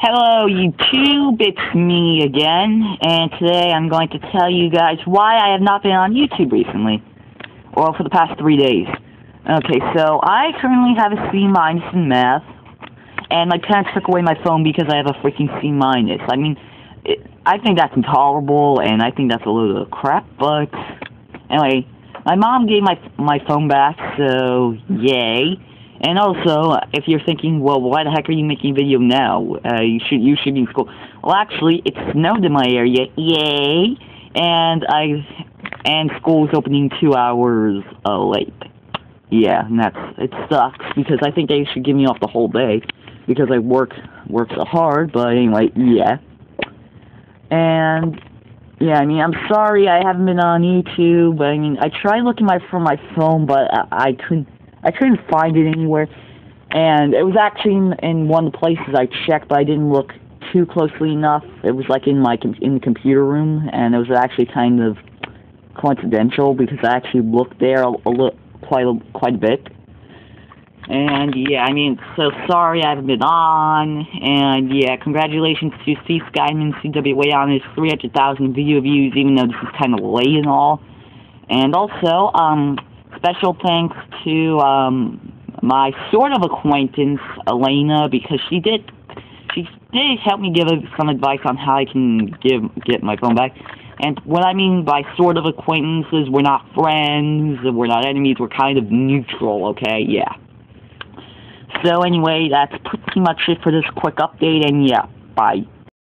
Hello YouTube, it's me again, and today I'm going to tell you guys why I have not been on YouTube recently. Well, for the past 3 days. Okay, so I currently have a C- in math, and my parents took away my phone because I have a freaking C-. I mean, I think that's intolerable, and I think that's a load of crap, but anyway, my mom gave my phone back, so yay. And also, if you're thinking, well, why the heck are you making a video now? You should be in school. Well, actually, it snowed in my area, yay! And school is opening 2 hours late. Yeah, and it sucks because I think they should give me off the whole day because I work so hard. But anyway, yeah. And yeah, I mean, I'm sorry I haven't been on YouTube. But I mean, I tried looking for my phone, but I couldn't find it anywhere, and it was actually in one of the places I checked, but I didn't look too closely enough. It was like in the computer room, and it was actually kind of coincidental because I actually looked there quite a bit. And yeah, I mean, so sorry I haven't been on, and yeah, congratulations to C. Skyman CW on his 300,000 video views, even though this is kind of late and all. And also, special thanks to my sort of acquaintance, Elena, because she did help me give some advice on how I can get my phone back. And what I mean by sort of acquaintances, we're not friends, we're not enemies, we're kind of neutral, okay? Yeah. So anyway, that's pretty much it for this quick update, and yeah, bye.